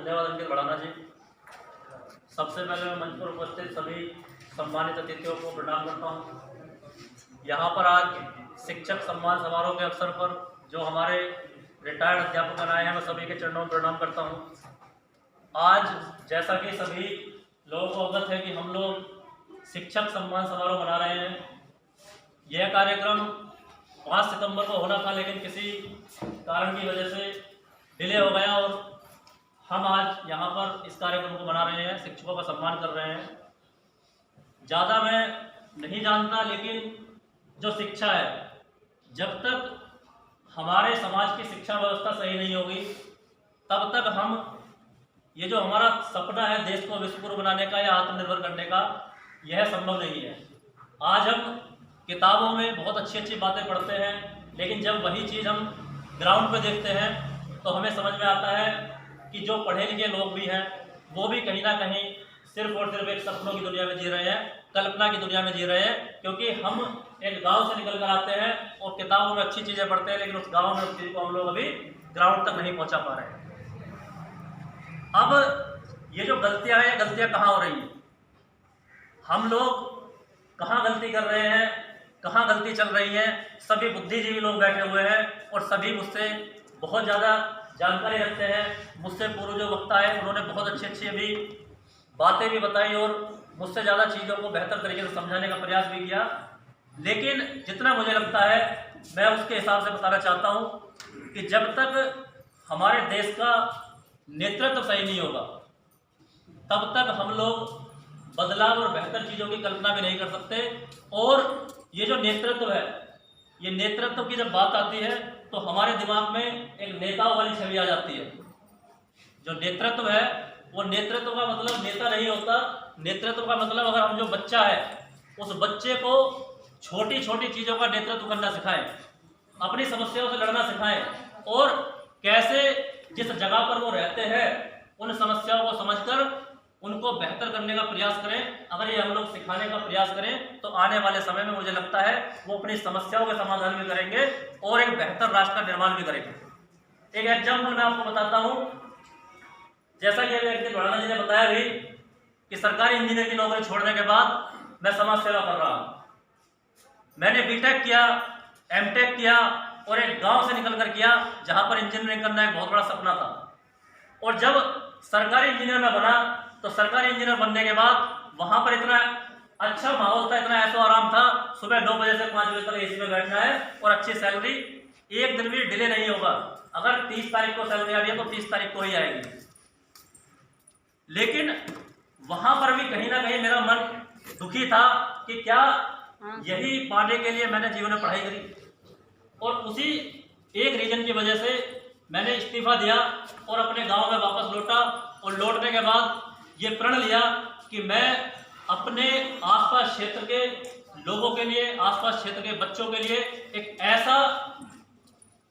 धन्यवाद अंकित भड़ाना जी। सबसे पहले मैं मंच पर उपस्थित सभी सम्मानित अतिथियों को प्रणाम करता हूँ। यहाँ पर आज शिक्षक सम्मान समारोह के अवसर पर जो हमारे रिटायर्ड अध्यापक आए हैं, मैं सभी के चरणों में प्रणाम करता हूँ। आज जैसा कि सभी लोगों को अवगत है कि हम लोग शिक्षक सम्मान समारोह मना रहे हैं। यह कार्यक्रम 5 सितंबर को होना था, लेकिन किसी कारण की वजह से डिले हो गया और हम आज यहाँ पर इस कार्यक्रम को मना रहे हैं, शिक्षकों का सम्मान कर रहे हैं। ज़्यादा मैं नहीं जानता, लेकिन जो शिक्षा है, जब तक हमारे समाज की शिक्षा व्यवस्था सही नहीं होगी तब तक हम ये जो हमारा सपना है देश को विश्व गुरु बनाने का या आत्मनिर्भर करने का, यह संभव नहीं है। आज हम किताबों में बहुत अच्छी अच्छी बातें पढ़ते हैं, लेकिन जब वही चीज़ हम ग्राउंड पे देखते हैं तो हमें समझ में आता है कि जो पढ़े लिखे लोग भी हैं वो भी कहीं ना कहीं सिर्फ और सिर्फ एक सपनों की दुनिया में जी रहे हैं, कल्पना की दुनिया में जी रहे हैं। क्योंकि हम एक गांव से निकल कर आते हैं और किताबों में अच्छी चीज़ें पढ़ते हैं, लेकिन उस गांव में उस चीज़ को हम लोग अभी ग्राउंड तक नहीं पहुंचा पा रहे हैं। अब ये जो गलतियां हैं, ये गलतियां कहाँ हो रही हैं? हम लोग कहाँ गलती कर रहे हैं, कहाँ गलती चल रही है? सभी बुद्धिजीवी लोग बैठे हुए हैं और सभी मुझसे बहुत ज़्यादा जानकारी रखते हैं। मुझसे पूर्व जो वक्ता है उन्होंने बहुत अच्छी अच्छी अभी बातें भी बताई और मुझसे ज़्यादा चीज़ों को बेहतर तरीके से समझाने का प्रयास भी किया। लेकिन जितना मुझे लगता है मैं उसके हिसाब से बताना चाहता हूँ कि जब तक हमारे देश का नेतृत्व सही नहीं होगा तब तक हम लोग बदलाव और बेहतर चीज़ों की कल्पना भी नहीं कर सकते। और ये जो नेतृत्व है, ये नेतृत्व की जब बात आती है तो हमारे दिमाग में एक नेताओं वाली छवि आ जाती है। जो नेतृत्व है वो नेतृत्व का मतलब नेता नहीं होता। नेतृत्व का मतलब अगर हम जो बच्चा है उस बच्चे को छोटी छोटी चीज़ों का नेतृत्व करना सिखाएं, अपनी समस्याओं से लड़ना सिखाएं और कैसे जिस जगह पर वो रहते हैं उन समस्याओं को समझकर उनको बेहतर करने का प्रयास करें। अगर ये हम लोग सिखाने का प्रयास करें तो आने वाले समय में मुझे लगता है वो अपनी समस्याओं के समाधान भी करेंगे और एक बेहतर राष्ट्र का निर्माण भी करेंगे। एक एग्जाम्पल मैं आपको बताता हूँ। जैसा कि अभी अंकित भड़ाना जी ने बताया भी कि सरकारी इंजीनियर की नौकरी छोड़ने के बाद मैं समाज सेवा कर रहा हूँ। मैंने बीटेक किया, एमटेक किया और एक गाँव से निकल कर किया जहाँ पर इंजीनियरिंग करना एक बहुत बड़ा सपना था। और जब सरकारी इंजीनियर में बना तो सरकारी इंजीनियर बनने के बाद वहां पर इतना अच्छा माहौल था, इतना ऐसा आराम था। सुबह 9 बजे से 5 बजे तक एसी में बैठना है और अच्छी सैलरी, एक दिन भी डिले नहीं होगा। अगर 30 तारीख को सैलरी आ रही है तो 30 तारीख को ही आएगी। लेकिन वहां पर भी कहीं ना कहीं मेरा मन दुखी था कि क्या यही पाने के लिए मैंने जीवन में पढ़ाई करी। और उसी एक रीजन की वजह से मैंने इस्तीफा दिया और अपने गाँव में वापस लौटा। और लौटने के बाद ये प्रण लिया कि मैं अपने आसपास क्षेत्र के लोगों के लिए, आसपास क्षेत्र के बच्चों के लिए एक ऐसा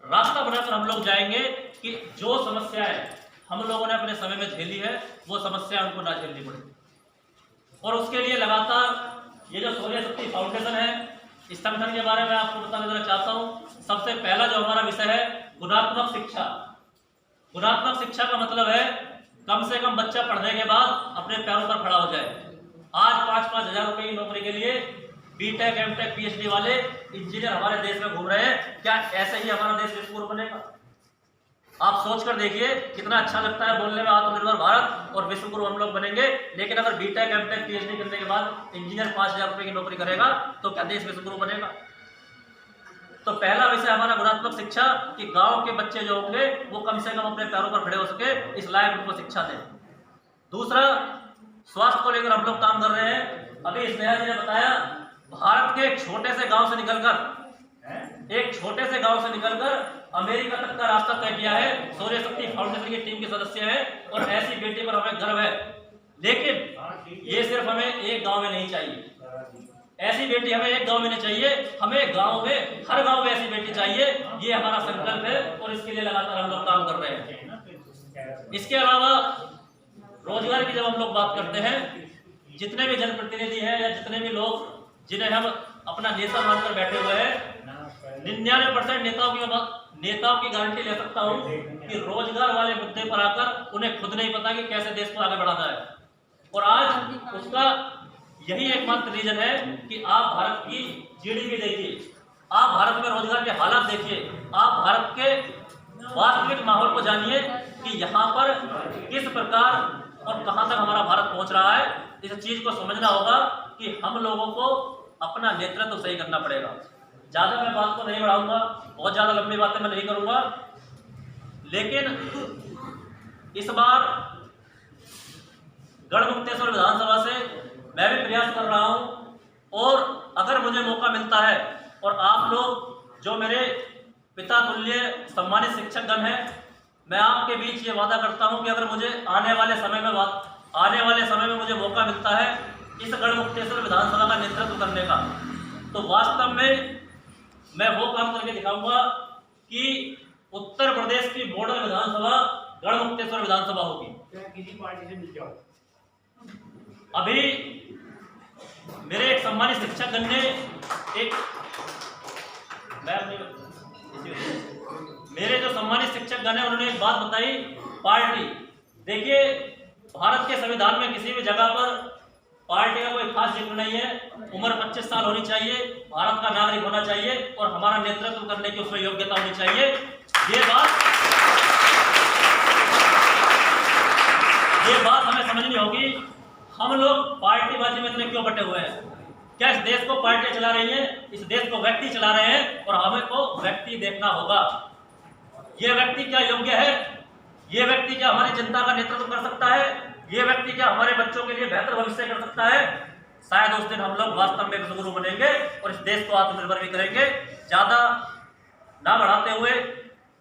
रास्ता बनाकर हम लोग जाएंगे कि जो समस्याएं हम लोगों ने अपने समय में झेली है वो समस्या उनको ना झेलनी पड़े। और उसके लिए लगातार ये जो सूर्य शक्ति फाउंडेशन है, इस संगठन के बारे में आपको बताना देना चाहता हूँ। सबसे पहला जो हमारा विषय है गुणात्मक शिक्षा। गुणात्मक शिक्षा का मतलब है कम से कम बच्चा पढ़ने के बाद अपने पैरों पर खड़ा हो जाए। आज 5-5 हज़ार रुपए की नौकरी के लिए बीटेक, एमटेक, पीएचडी वाले इंजीनियर हमारे देश में घूम रहे हैं। क्या ऐसे ही हमारा देश विश्व गुरु बनेगा? आप सोच कर देखिए, कितना अच्छा लगता है बोलने में आत्मनिर्भर भारत और विश्व गुरु हम लोग बनेंगे। लेकिन अगर बीटेक, एमटेक, पीएचडी करने के बाद इंजीनियर 5,000 रुपए की नौकरी करेगा तो क्या देश विश्व गुरु बनेगा? तो पहला विषय हमारा गुणात्मक शिक्षा कि गांव के बच्चे जो होंगे वो कम से कम अपने पैरों पर खड़े हो सके, इस लायक उनको शिक्षा दें। दूसरा, स्वास्थ्य को लेकर हम लोग काम कर रहे हैं। अभी स्नेहा जी ने बताया भारत के एक छोटे से गांव से निकलकर अमेरिका तक का रास्ता तय किया है। सूर्य शक्ति फाउंडेशन की टीम के सदस्य हैं और ऐसी बेटी पर हमें गर्व है। लेकिन ये सिर्फ हमें एक गाँव में नहीं चाहिए, ऐसी बेटी हमें एक गांव में नहीं चाहिए, हमें गांव में, हर गांव में ऐसी बेटी चाहिए। ये हमारा संकल्प है और इसके लिए लगातार हम लोग काम कर रहे हैं। इसके अलावा रोजगार की जब हम लोग बात करते हैं, जितने भी जनप्रतिनिधि हैं या जितने भी लोग जिन्हें हम अपना नेता मानकर बैठे हुए हैं, 99% नेताओं की गारंटी ले सकता हूं कि रोजगार वाले मुद्दे पर आकर उन्हें खुद नहीं पता कि कैसे देश को आगे बढ़ाना है। और आज उसका यही एकमात्र रीजन है कि आप भारत की जीडीपी देखिए, आप भारत में रोजगार के हालात देखिए, आप भारत के वास्तविक माहौल को जानिए कि यहाँ पर किस प्रकार और कहाँ तक हमारा भारत पहुँच रहा है। इस चीज को समझना होगा कि हम लोगों को अपना नेतृत्व सही करना पड़ेगा। ज़्यादा मैं बात को नहीं बढ़ाऊंगा, बहुत ज़्यादा लंबी बातें मैं नहीं करूंगा, लेकिन इस बार गढ़मुक्तेश्वर विधानसभा से मैं भी प्रयास कर रहा हूं और अगर मुझे मौका मिलता है और आप लोग जो मेरे पिता तुल्य सम्मानित शिक्षकगण हैं, मैं आपके बीच ये वादा करता हूं कि अगर मुझे आने वाले समय में मुझे मौका मिलता है इस गढ़मुक्तेश्वर विधानसभा का नेतृत्व करने का, तो वास्तव में मैं वो काम करके दिखाऊंगा कि उत्तर प्रदेश की मॉडल विधानसभा गढ़मुक्तेश्वर विधानसभा होगी। किसी पार्टी से मिल जाओ। अभी मेरे एक सम्मानित शिक्षकगण ने मेरे जो सम्मानित शिक्षकगण है उन्होंने एक बात बताई, पार्टी। देखिए, भारत के संविधान में किसी भी जगह पर पार्टी का कोई खास जिक्र नहीं है। उम्र 25 साल होनी चाहिए, भारत का नागरिक होना चाहिए और हमारा नेतृत्व करने की उसमें योग्यता होनी चाहिए। ये बात हमें समझनी होगी। हम लोग पार्टीबाजी में इतने क्यों बटे हुए हैं? क्या इस देश को पार्टियां चला रही हैं? इस देश को व्यक्ति चला रहे हैं और हमें को व्यक्ति देखना होगा। ये व्यक्ति क्या योग्य है? ये व्यक्ति क्या हमारी जनता का नेतृत्व कर सकता है? ये व्यक्ति क्या हमारे बच्चों के लिए बेहतर भविष्य कर सकता है? शायद उस दिन हम लोग वास्तव में विश्वगुरु बनेंगे और इस देश को आत्मनिर्भर भी करेंगे। ज़्यादा ना बढ़ाते हुए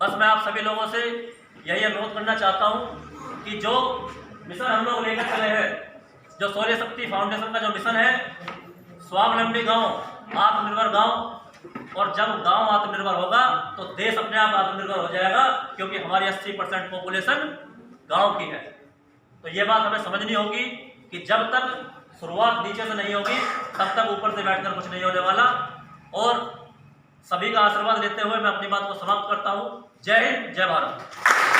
बस मैं आप सभी लोगों से यही अनुरोध करना चाहता हूँ कि जो मिशन हम लोग लेकर चले हैं, जो सूर्य शक्ति फाउंडेशन का जो मिशन है, स्वावलंबी गांव, आत्मनिर्भर गांव, और जब गांव आत्मनिर्भर होगा तो देश अपने आप आत्मनिर्भर हो जाएगा, क्योंकि हमारी 80% पॉपुलेशन गांव की है। तो ये बात हमें समझनी होगी कि जब तक शुरुआत नीचे से नहीं होगी तब तक ऊपर से बैठकर कुछ नहीं होने वाला। और सभी का आशीर्वाद लेते हुए मैं अपनी बात को समाप्त करता हूँ। जय हिंद, जय भारत।